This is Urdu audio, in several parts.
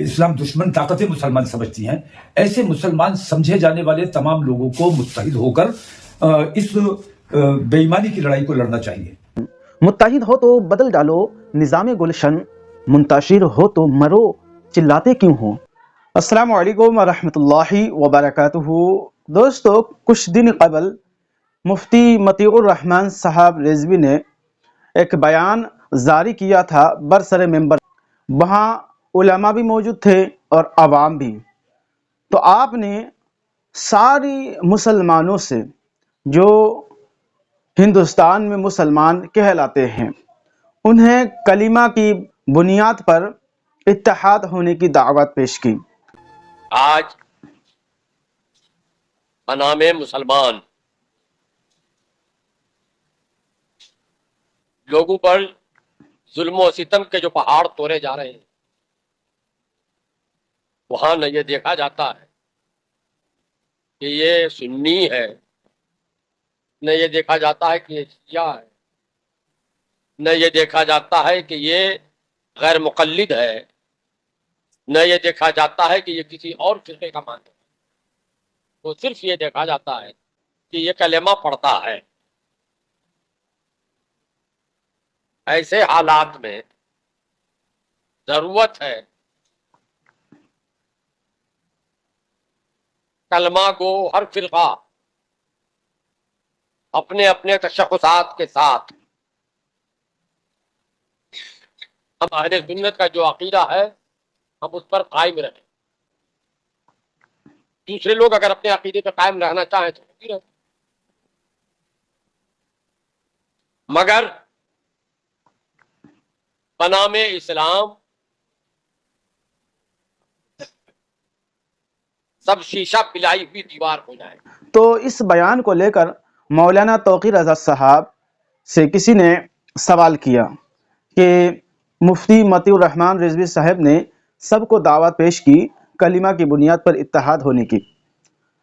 اسلام دشمن طاقتیں مسلمان سمجھتی ہیں، ایسے مسلمان سمجھے جانے والے تمام لوگوں کو متحد ہو کر اس بے ایمانی کی لڑائی کو لڑنا چاہیے۔ متحد ہو تو بدل ڈالو نظام گلشن، منتشر ہو تو مرو چلاتے کیوں ہو۔ السلام علیکم ورحمۃ اللہ وبرکاتہ۔ دوستو، کچھ دن قبل مفتی مطیع الرحمان صاحب رضوی نے ایک بیان جاری کیا تھا برسر ممبر، وہاں علماء بھی موجود تھے اور عوام بھی۔ تو آپ نے ساری مسلمانوں سے جو ہندوستان میں مسلمان کہلاتے ہیں انہیں کلمہ کی بنیاد پر اتحاد ہونے کی دعوت پیش کی۔ آج بنام مسلمان لوگوں پر ظلم و ستم کے جو پہاڑ توڑے جا رہے ہیں، وہاں نہ یہ دیکھا جاتا ہے کہ یہ سنی ہے، نہ یہ دیکھا جاتا ہے کہ یہ شیعہ ہے، نہ یہ دیکھا جاتا ہے کہ یہ غیر مقلد ہے، نہ یہ دیکھا جاتا ہے کہ یہ کسی اور فرقے کا مانتا ہے۔ تو صرف یہ دیکھا جاتا ہے کہ یہ کلمہ پڑھتا ہے۔ ایسے حالات میں ضرورت ہے کلمہ کو ہر فرقہ اپنے اپنے تشخصات کے ساتھ، ہم اہل سنت کا جو عقیدہ ہے ہم اس پر قائم رہیں۔ دوسرے لوگ اگر اپنے عقیدے پہ قائم رہنا چاہیں تو بھی رہیں، مگر بنام اسلام سب شیشہ پلائی ہوئی دیوار ہو جائے۔ تو اس بیان کو لے کر مولانا توقیر رضا صاحب سے کسی نے سوال کیا کہ مفتی مطیع الرحمان رضوی صاحب نے سب کو دعوت پیش کی کلمہ کی بنیاد پر اتحاد ہونے کی،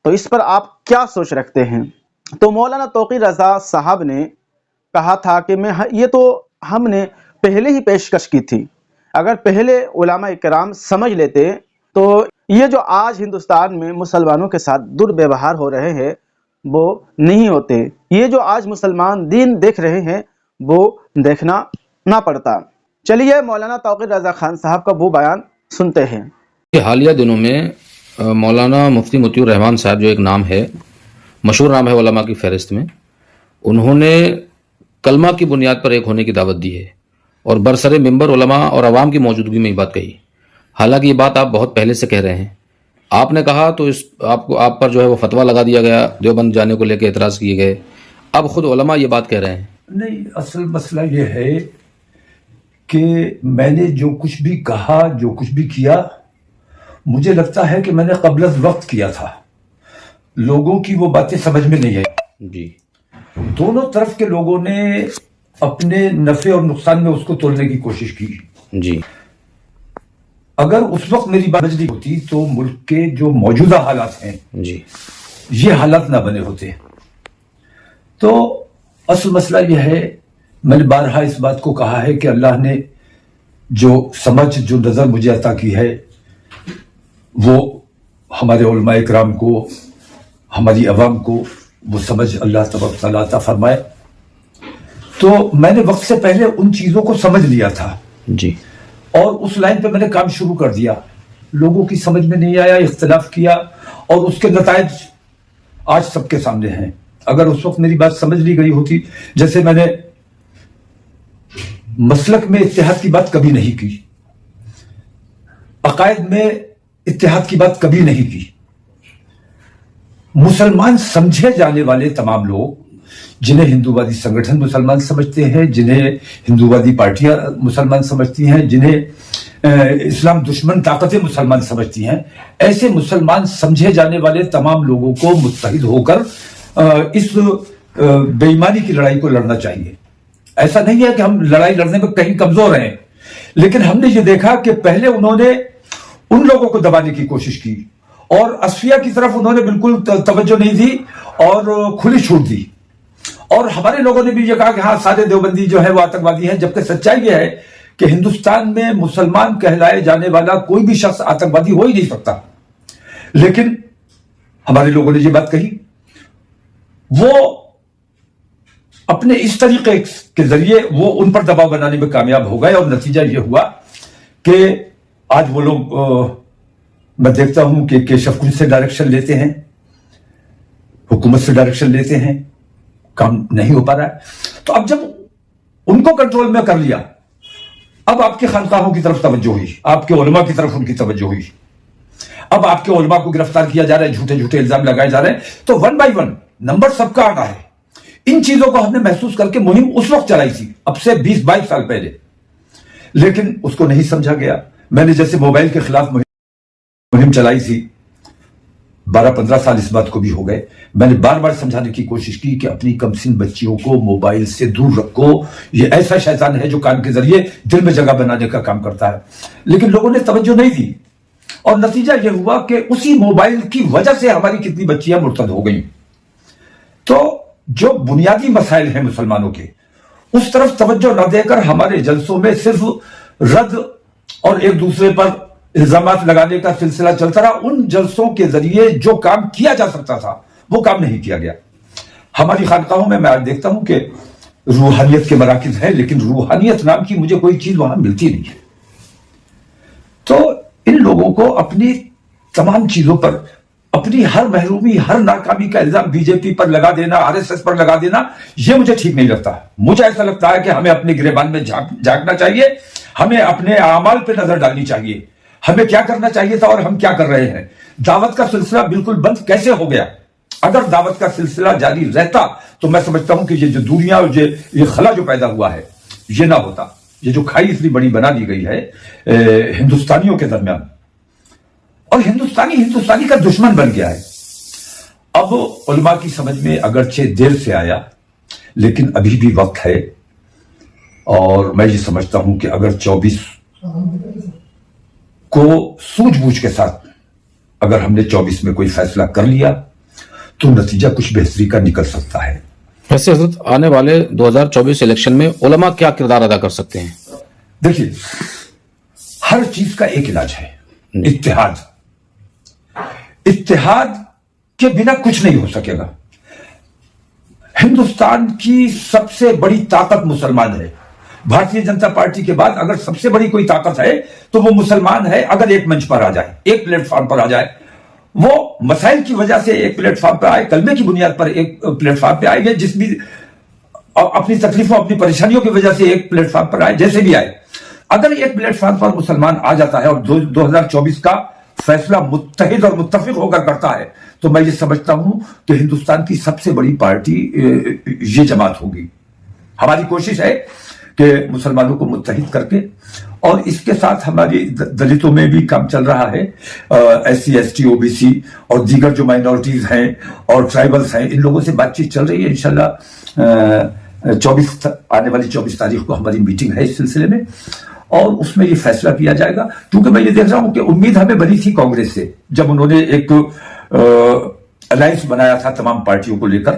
تو اس پر آپ کیا سوچ رکھتے ہیں؟ تو مولانا توقیر رضا صاحب نے کہا تھا کہ یہ تو ہم نے پہلے ہی پیشکش کی تھی، اگر پہلے علماء کرام سمجھ لیتے تو یہ جو آج ہندوستان میں مسلمانوں کے ساتھ دربیوہار ہو رہے ہیں وہ نہیں ہوتے، یہ جو آج مسلمان دین دیکھ رہے ہیں وہ دیکھنا نہ پڑتا۔ چلیے مولانا توقیر رضا خان صاحب کا وہ بیان سنتے ہیں۔ حالیہ دنوں میں مولانا مفتی مطیع الرحمان صاحب جو ایک نام ہے، مشہور نام ہے علماء کی فہرست میں، انہوں نے کلمہ کی بنیاد پر ایک ہونے کی دعوت دی ہے اور برسر ممبر علماء اور عوام کی موجودگی میں یہ بات کہی۔ حالانکہ یہ بات آپ بہت پہلے سے کہہ رہے ہیں، آپ نے کہا تو آپ پر جو ہے وہ فتویٰ لگا دیا گیا، دیوبند جانے کو لے کے اعتراض کیے گئے، اب خود علماء یہ بات کہہ رہے ہیں۔ نہیں، اصل مسئلہ یہ ہے کہ میں نے جو کچھ بھی کہا، جو کچھ بھی کیا، مجھے لگتا ہے کہ میں نے قبل از وقت کیا تھا، لوگوں کی وہ باتیں سمجھ میں نہیں آئی۔ جی، دونوں طرف کے لوگوں نے اپنے نفع اور نقصان میں اس کو تولنے کی کوشش کی۔ جی، اگر اس وقت میری بات بجلی ہوتی تو ملک کے جو موجودہ حالات ہیں جی، یہ حالات نہ بنے ہوتے۔ تو اصل مسئلہ یہ ہے، میں نے بارہا اس بات کو کہا ہے کہ اللہ نے جو سمجھ، جو نظر مجھے عطا کی ہے، وہ ہمارے علماء اکرام کو، ہماری عوام کو وہ سمجھ اللہ تبارک و تعالیٰ عطا فرمائے۔ تو میں نے وقت سے پہلے ان چیزوں کو سمجھ لیا تھا جی، اور اس لائن پہ میں نے کام شروع کر دیا۔ لوگوں کی سمجھ میں نہیں آیا، اختلاف کیا، اور اس کے نتائج آج سب کے سامنے ہیں۔ اگر اس وقت میری بات سمجھ لی گئی ہوتی، جیسے میں نے مسلک میں اتحاد کی بات کبھی نہیں کی، عقائد میں اتحاد کی بات کبھی نہیں کی، مسلمان سمجھے جانے والے تمام لوگ، جنہیں ہندووادی سنگٹھن مسلمان سمجھتے ہیں، جنہیں ہندووادی پارٹیاں مسلمان سمجھتی ہیں، جنہیں اسلام دشمن طاقتیں مسلمان سمجھتی ہیں، ایسے مسلمان سمجھے جانے والے تمام لوگوں کو متحد ہو کر اس بے ایمانی کی لڑائی کو لڑنا چاہیے۔ ایسا نہیں ہے کہ ہم لڑائی لڑنے میں کہیں کمزور ہیں، لیکن ہم نے یہ دیکھا کہ پہلے انہوں نے ان لوگوں کو دبانے کی کوشش کی اور اصفیہ کی طرف انہوں نے بالکل توجہ نہیں دی اور کھلی چھوٹ دی، اور ہمارے لوگوں نے بھی یہ کہا کہ ہاں سارے دیوبندی جو ہے وہ آتنکوادی ہیں، جبکہ سچائی یہ ہے کہ ہندوستان میں مسلمان کہلائے جانے والا کوئی بھی شخص آتنکوادی ہو ہی نہیں سکتا، لیکن ہمارے لوگوں نے یہ بات کہی، وہ اپنے اس طریقے کے ذریعے وہ ان پر دباؤ بنانے میں کامیاب ہو گئے، اور نتیجہ یہ ہوا کہ آج وہ لوگ میں دیکھتا ہوں کہ کیشو کنج سے ڈائریکشن لیتے ہیں، حکومت سے ڈائریکشن لیتے ہیں، کام نہیں ہو پا رہا ہے۔ تو اب جب ان کو کنٹرول میں کر لیا، اب آپ کے خانقاہوں کی طرف توجہ ہوئی، آپ کے علماء کی طرف ان کی توجہ ہوئی، اب آپ کے علماء کو گرفتار کیا جا رہا ہے، جھوٹے جھوٹے الزام لگائے جا رہے ہیں، تو ون بائی ون نمبر سب کا آنا ہے۔ ان چیزوں کو ہم نے محسوس کر کے مہم اس وقت چلائی تھی، اب سے 20-22 سال پہلے، لیکن اس کو نہیں سمجھا گیا۔ میں نے جیسے موبائل کے خلاف مہم چلائی تھی، 12-15 سال اس بات کو بھی ہو گئے، میں نے بار بار سمجھانے کی کوشش کی کہ اپنی کم سن بچیوں کو موبائل سے دور رکھو، یہ ایسا شیطان ہے جو کان کے ذریعے دل میں جگہ بنانے کا کام کرتا ہے، لیکن لوگوں نے توجہ نہیں دی، اور نتیجہ یہ ہوا کہ اسی موبائل کی وجہ سے ہماری کتنی بچیاں مرتد ہو گئیں۔ تو جو بنیادی مسائل ہیں مسلمانوں کے، اس طرف توجہ نہ دے کر ہمارے جلسوں میں صرف رد اور ایک دوسرے پر الزامات لگانے کا سلسلہ چلتا رہا۔ ان جلسوں کے ذریعے جو کام کیا جا سکتا تھا وہ کام نہیں کیا گیا۔ ہماری خانقاہوں میں آج دیکھتا ہوں کہ روحانیت کے مراکز ہیں، لیکن روحانیت نام کی مجھے کوئی چیز وہاں ملتی نہیں ہے۔ تو ان لوگوں کو اپنی تمام چیزوں پر، اپنی ہر محرومی، ہر ناکامی کا الزام بی جے پی پر لگا دینا، آر ایس ایس پر لگا دینا، یہ مجھے ٹھیک نہیں لگتا۔ مجھے ایسا لگتا ہے کہ ہمیں اپنے گریبان میں جھانکنا چاہیے، ہمیں اپنے اعمال پہ نظر ڈالنی چاہیے، ہمیں کیا کرنا چاہیے تھا اور ہم کیا کر رہے ہیں۔ دعوت کا سلسلہ بالکل بند کیسے ہو گیا؟ اگر دعوت کا سلسلہ جاری رہتا تو میں سمجھتا ہوں کہ یہ جو دنیا اور یہ خلا جو پیدا ہوا ہے یہ نہ ہوتا۔ یہ جو کھائی اتنی بڑی بنا دی گئی ہے ہندوستانیوں کے درمیان، اور ہندوستانی کا دشمن بن گیا ہے۔ اب علماء کی سمجھ میں اگرچہ دیر سے آیا، لیکن ابھی بھی وقت ہے، اور میں یہ سمجھتا ہوں کہ اگر 24 کو سوجھ بوجھ کے ساتھ اگر ہم نے 24 میں کوئی فیصلہ کر لیا تو نتیجہ کچھ بہتری کا نکل سکتا ہے۔ ویسے حضرت آنے والے 2024 الیکشن میں علماء کیا کردار ادا کر سکتے ہیں؟ دیکھیے، ہر چیز کا ایک علاج ہے، اتحاد کے بنا کچھ نہیں ہو سکے گا۔ ہندوستان کی سب سے بڑی طاقت مسلمان ہے۔ بھارتیہ جنتا پارٹی کے بعد اگر سب سے بڑی کوئی طاقت ہے تو وہ مسلمان ہے۔ اگر ایک منچ پر آ جائے، ایک پلیٹ فارم پر آ جائے، وہ مسائل کی وجہ سے ایک پلیٹ فارم پر آئے، کلمے کی بنیاد پر ایک پلیٹ فارم پہ آئے، جس بھی اپنی تکلیفوں اپنی پریشانیوں کی وجہ سے ایک پلیٹ فارم پر آئے، جیسے بھی آئے، اگر ایک پلیٹ فارم پر مسلمان آ جاتا ہے اور 2024 کا فیصلہ متحد اور متفق ہو کر کرتا ہے، تو میں یہ سمجھتا ہوں کہ ہندوستان کی سب سے بڑی پارٹی یہ جماعت ہوگی۔ ہماری کوشش ہے کہ مسلمانوں کو متحد کر کے، اور اس کے ساتھ ہماری دلتوں میں بھی کام چل رہا ہے، S C S T O B C اور دیگر جو مائنورٹیز ہیں اور ٹرائبلز ہیں، ان لوگوں سے بات چیت چل رہی ہے۔ انشاءاللہ آنے والی 24 تاریخ کو ہماری میٹنگ ہے اس سلسلے میں، اور اس میں یہ فیصلہ کیا جائے گا، کیونکہ میں یہ دیکھ رہا ہوں کہ امید ہمیں بنی تھی کانگریس سے، جب انہوں نے ایک الائنس بنایا تھا تمام پارٹیوں کو لے کر،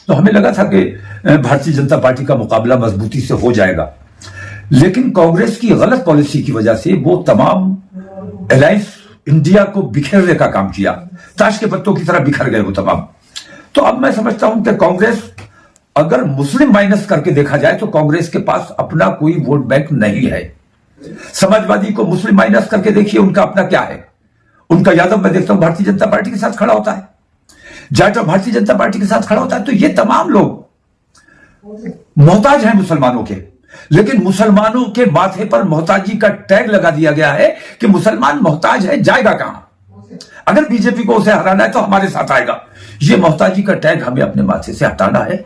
تو ہمیں لگا تھا کہ بھارتیہ جنتا پارٹی کا مقابلہ مضبوطی سے ہو جائے گا، لیکن کانگریس کی غلط پالیسی کی وجہ سے وہ تمام الائنس انڈیا کو بکھیرنے کا کام کیا، تاش کے پتوں کی طرح بکھر گئے وہ تمام۔ تو اب میں سمجھتا ہوں کہ کانگریس اگر مسلم مائنس کر کے دیکھا جائے تو کانگریس کے پاس اپنا کوئی ووٹ بینک نہیں ہے۔ سماجوادی کو مسلم مائنس کر کے دیکھیے ان کا اپنا کیا ہے۔ ان کا یادو میں دیکھتا ہوں بھارتیہ جنتا پارٹی کے ساتھ کھڑا ہوتا ہے، جاٹو بھارتیہ جنتا پارٹی کے ساتھ کھڑا ہوتا ہے، تو یہ تمام لوگ محتاج ہیں مسلمانوں کے، لیکن مسلمانوں کے ماتھے پر محتاجی کا ٹیگ لگا دیا گیا ہے کہ مسلمان محتاج ہے، جائے گا کہاں؟ اگر بی جے پی کو اسے ہرانا ہے تو ہمارے ساتھ آئے گا۔ یہ محتاجی کا ٹیگ ہمیں اپنے ماتھے سے ہٹانا ہے،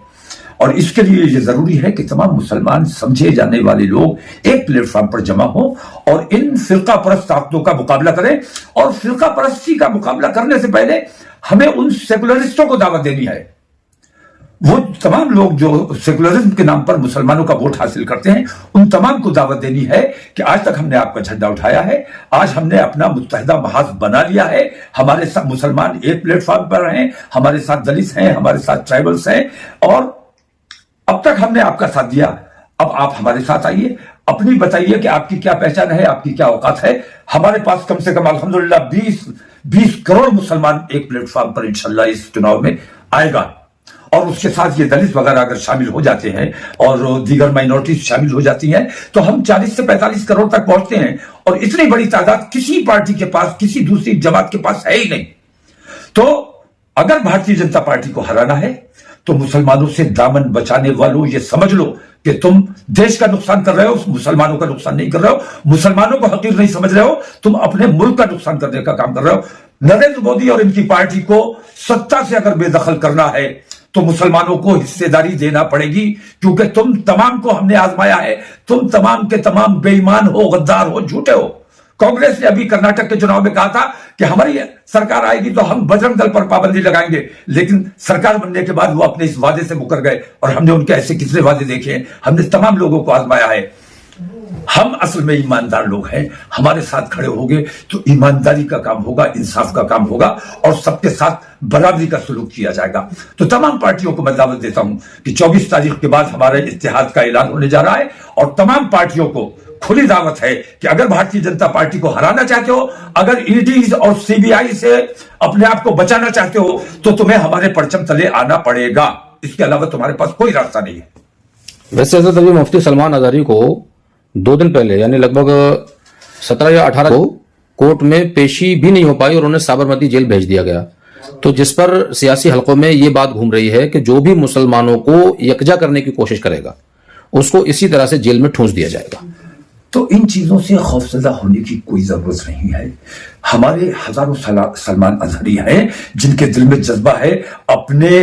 اور اس کے لیے یہ ضروری ہے کہ تمام مسلمان سمجھے جانے والے لوگ ایک پلیٹ فارم پر جمع ہوں اور ان فرقہ پرست طاقتوں کا مقابلہ کریں، اور فرقہ پرستی کا مقابلہ کرنے سے پہلے ہمیں ان سیکولرسٹوں کو دعوت دینی ہے۔ وہ تمام لوگ جو سیکولرزم کے نام پر مسلمانوں کا ووٹ حاصل کرتے ہیں، ان تمام کو دعوت دینی ہے کہ آج تک ہم نے آپ کا جھنڈا اٹھایا ہے، آج ہم نے اپنا متحدہ محاذ بنا لیا ہے، ہمارے ساتھ مسلمان ایک پلیٹ فارم پر ہیں، ہمارے ساتھ دلت ہیں، ہمارے ساتھ ٹرائبلز ہیں، اور اب تک ہم نے آپ کا ساتھ دیا، اب آپ ہمارے ساتھ آئیے, اپنی بتائیے کہ آپ کی کیا پہچان ہے, آپ کی کیا اوقات ہے. ہمارے پاس کم سے کم الحمدللہ 20 کروڑ مسلمان ایک پلیٹ فارم پر انشاءاللہ اس چناؤ میں آئے گا, اور اس کے ساتھ یہ دلت وغیرہ اگر شامل ہو جاتے ہیں اور دیگر مائنورٹیز شامل ہو جاتی ہیں تو ہم 40 سے 45 کروڑ تک پہنچتے ہیں, اور اتنی بڑی تعداد کسی پارٹی کے پاس, کسی دوسری جماعت کے پاس ہے ہی نہیں. تو اگر بھارتیہ جنتا پارٹی کو ہرانا ہے تو مسلمانوں سے دامن بچانے والوں یہ سمجھ لو کہ تم دیش کا نقصان کر رہے ہو, مسلمانوں کا نقصان نہیں کر رہے ہو, مسلمانوں کو حقیر نہیں سمجھ رہے ہو, تم اپنے ملک کا نقصان کرنے کا کام کر رہے ہو. نریندر مودی اور ان کی پارٹی کو ستا سے اگر بے دخل کرنا ہے تو مسلمانوں کو حصے داری دینا پڑے گی, کیونکہ تم تمام کو ہم نے آزمایا ہے, تم تمام کے تمام بے ایمان ہو, غدار ہو, جھوٹے ہو. کانگریس نے ابھی کرناٹک کے چناؤ میں کہا تھا کہ ہماری سرکار آئے گی تو ہم بجرنگ دل پر پابندی لگائیں گے, لیکن سرکار بننے کے بعد وہ اپنے اس وعدے سے مکر گئے, اور ہم نے ان کے ایسے کتنے وعدے دیکھے ہیں. ہم نے تمام لوگوں کو آزمایا ہے. ہم اصل میں ایماندار لوگ ہیں, ہمارے ساتھ کھڑے ہوگے تو ایمانداری کا کام ہوگا, انصاف کا کام ہوگا, اور سب کے ساتھ برابری کا سلوک کیا جائے گا. تو تمام پارٹیوں کو میں دعوت دیتا ہوں کہ 24 تاریخ کے بعد ہمارے اتحاد کا اعلان ہونے جا رہا ہے, اور تمام پارٹیوں کو کھلی دعوت ہے کہ اگر بھارتیہ جنتا پارٹی کو ہرانا چاہتے ہو, اگر ای ڈی اور سی بی آئی سے اپنے آپ کو بچانا چاہتے ہو, تو تمہیں ہمارے پرچم تلے آنا پڑے گا. اس کے علاوہ تمہارے پاس کوئی راستہ نہیں ہے. ویسے حضرت ابھی مفتی سلمان ازہری کو 2 دن پہلے یعنی لگ بھگ 17 یا 18 کو کورٹ میں پیشی بھی نہیں ہو پائی اور انہیں سابرمتی جیل بھیج دیا گیا, تو جس پر سیاسی حلقوں میں یہ بات گھوم رہی ہے کہ جو بھی مسلمانوں کو یکجا کرنے کی کوشش کرے گا اس کو اسی طرح سے جیل میں ٹھونس دیا جائے گا. تو ان چیزوں سے خوفزدہ ہونے کی کوئی ضرورت نہیں ہے. ہمارے ہزاروں سلمان ازہری ہیں جن کے دل میں جذبہ ہے اپنے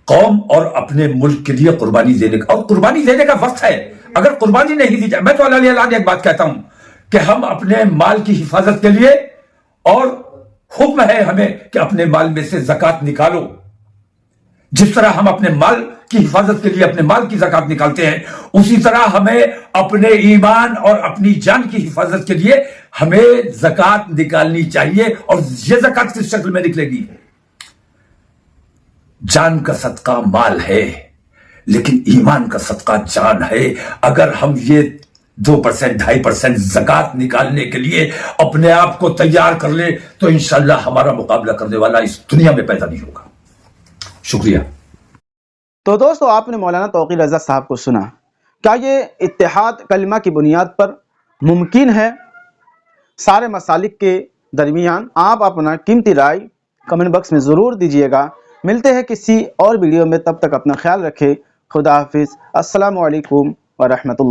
قوم اور اپنے ملک کے لیے قربانی دینے کا, اور قربانی دینے کا وقت ہے. اگر قربانی نہیں دی جائے, میں تو علیہ اعلان ایک بات کہتا ہوں کہ ہم اپنے مال کی حفاظت کے لیے, اور حکم ہے ہمیں کہ اپنے مال میں سے زکوٰۃ نکالو. جس طرح ہم اپنے مال کی حفاظت کے لیے اپنے مال کی زکوٰۃ نکالتے ہیں, اسی طرح ہمیں اپنے ایمان اور اپنی جان کی حفاظت کے لیے ہمیں زکوٰۃ نکالنی چاہیے. اور یہ زکوٰۃ کس شکل میں نکلے گی؟ جان کا صدقہ مال ہے, لیکن ایمان کا صدقہ جان ہے. اگر ہم یہ 2% 2.5% زکوٰۃ نکالنے کے لیے اپنے آپ کو تیار کر لیں تو انشاءاللہ ہمارا مقابلہ کرنے والا اس دنیا میں پیدا نہیں ہوگا. شکریہ. تو دوستو, آپ نے مولانا توقیر رضا صاحب کو سنا. کیا یہ اتحاد کلمہ کی بنیاد پر ممکن ہے؟ سارے مسالک کے درمیان آپ اپنا قیمتی رائے کمنٹ باکس میں ضرور دیجیے گا. ملتے ہیں کسی اور ویڈیو میں, تب تک اپنا خیال رکھیں. خدا حافظ. السلام علیکم ورحمۃ اللہ.